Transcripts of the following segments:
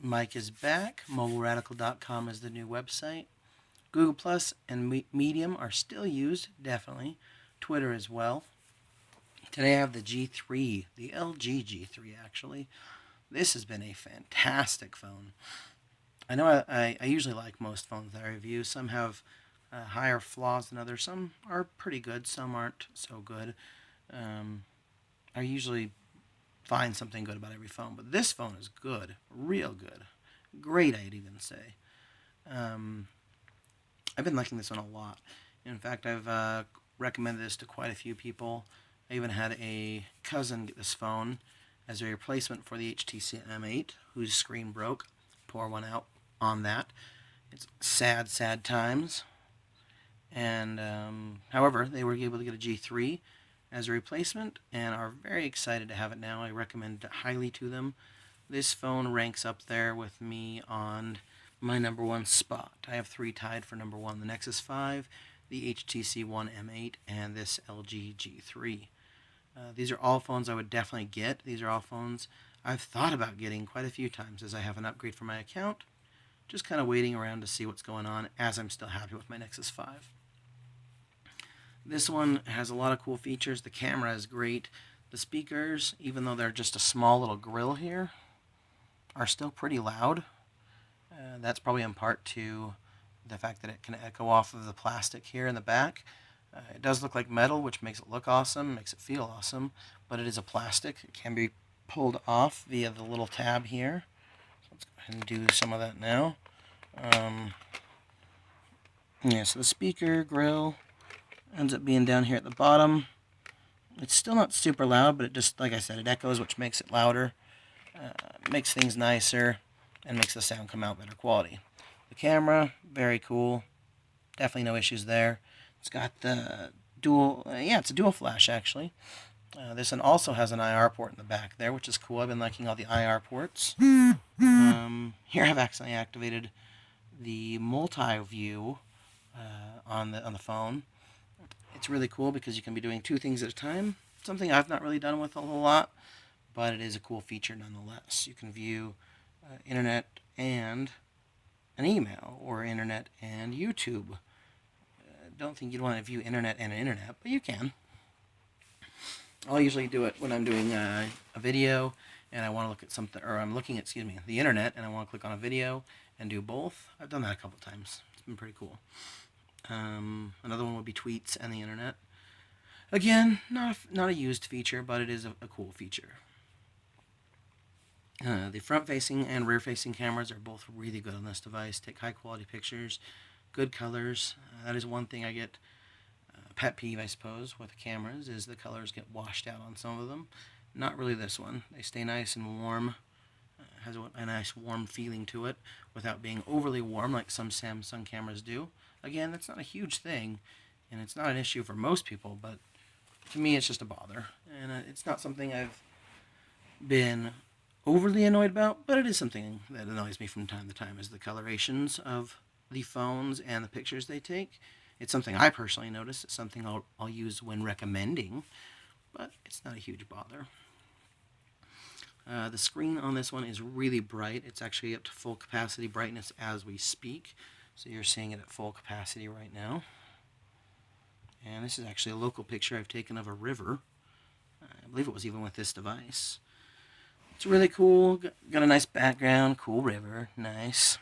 Mike is back. MobileRadical.com is the new website. Google Plus and Medium are still used, definitely. Twitter as well. Today I have the G3, the LG G3 actually. This has been a fantastic phone. I know I usually like most phones that I review. Some have higher flaws than others. Some are pretty good, some aren't so good. Um, I usually find something good about every phone, but this phone is good, real good. Great, I'd even say. Um, I've been liking this one a lot. In fact, I've recommended this to quite a few people. I even had a cousin get this phone as a replacement for the HTC M8, whose screen broke. Pour one out on that. It's sad, sad times. And however, they were able to get a G3 as a replacement and are very excited to have it now. I recommend it highly to them. This phone ranks up there with me on my number one spot. I have three tied for number one: the Nexus 5, the HTC One M8, and this LG G3. These are all phones I would definitely get. These are all phones I've thought about getting quite a few times as I have an upgrade for my account. Just kind of waiting around to see what's going on as I'm still happy with my Nexus 5. This one has a lot of cool features. The camera is great. The speakers, even though they're just a small little grill here, are still pretty loud. That's probably in part to the fact that it can echo off of the plastic here in the back. It does look like metal, which makes it look awesome, makes it feel awesome, but it is a plastic. It can be pulled off via the little tab here. Let's go ahead and do some of that now. Yeah, so the speaker grill ends up being down here at the bottom. It's still not super loud, but it just, like I said, it echoes, which makes it louder, makes things nicer, and makes the sound come out better quality. The camera, very cool. Definitely no issues there. It's got the dual, it's a dual flash actually. This one also has an IR port in the back there, which is cool. I've been liking all the IR ports. Here I've accidentally activated the multi-view on the phone. It's really cool because you can be doing two things at a time. Something I've not really done with a whole lot, but it is a cool feature nonetheless. You can view internet and an email, or internet and YouTube. Don't think you'd want to view internet and an internet, but you can. I'll usually do it when I'm doing a video and I want to look at something, or I'm looking at, the internet, and I want to click on a video and do both. I've done that a couple times. It's been pretty cool. Another one would be tweets and the internet. Again, not a used feature, but it is a cool feature. The front-facing and rear-facing cameras are both really good on this device. Take high-quality pictures, good colors. That is one thing I get pet peeve, I suppose, with cameras, is the colors get washed out on some of them. Not really this one. They stay nice and warm. Has a nice warm feeling to it without being overly warm like some Samsung cameras do. Again, that's not a huge thing, and it's not an issue for most people, but to me it's just a bother. And it's not something I've been overly annoyed about, but it is something that annoys me from time to time, is the colorations of the phones and the pictures they take. It's something I personally notice. It's something I'll use when recommending, but it's not a huge bother. The screen on this one is really bright. It's actually up to full capacity brightness as we speak. So you're seeing it at full capacity right now. And this is actually a local picture I've taken of a river. I believe it was even with this device. It's really cool. Got a nice background. Cool river. Nice.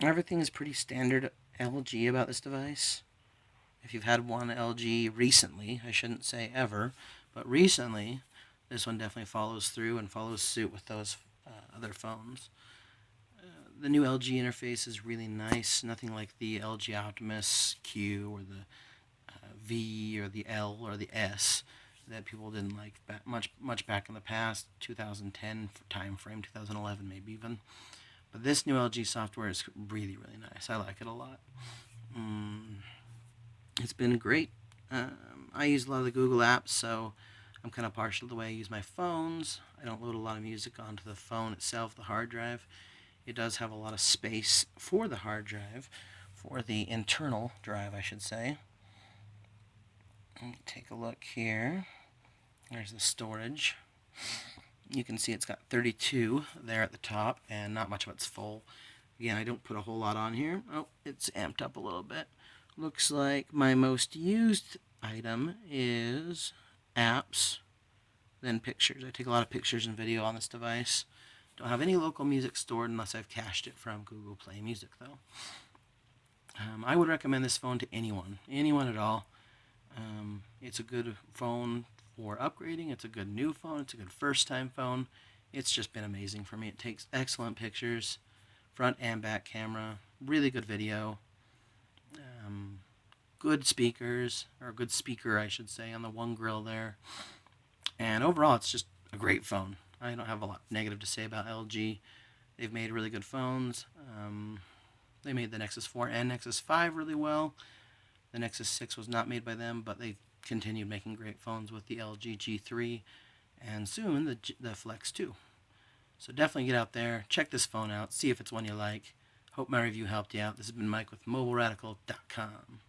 Everything is pretty standard LG about this device. If you've had one LG recently, I shouldn't say ever, but recently, this one definitely follows through and follows suit with those other phones. The new LG interface is really nice. Nothing like the LG Optimus Q or the V or the L or the S that people didn't like much back in the past, 2010 time frame, 2011 maybe even. But this new LG software is really, really nice. I like it a lot. It's been great. I use a lot of the Google apps, so I'm kind of partial to the way I use my phones. I don't load a lot of music onto the phone itself, the hard drive. It does have a lot of space for the hard drive, for the internal drive, I should say. Let me take a look here. There's the storage. You can see it's got 32 there at the top, and not much of it's full. Again, I don't put a whole lot on here. Oh, it's amped up a little bit. Looks like my most used item is apps, then pictures. I take a lot of pictures and video on this device. Don't have any local music stored unless I've cached it from Google Play Music, though. I would recommend this phone to anyone at all. It's a good phone for upgrading. It's a good new phone. It's a good first-time phone. It's just been amazing for me. It takes excellent pictures, front and back camera, really good video, good speakers, or a good speaker, I should say, on the one grill there. And overall, it's just a great phone. I don't have a lot negative to say about LG. They've made really good phones. They made the Nexus 4 and Nexus 5 really well. The Nexus 6 was not made by them, but they continued making great phones with the LG G3 and soon the Flex 2. So definitely get out there, check this phone out, see if it's one you like. Hope my review helped you out. This has been Mike with MobileRadical.com.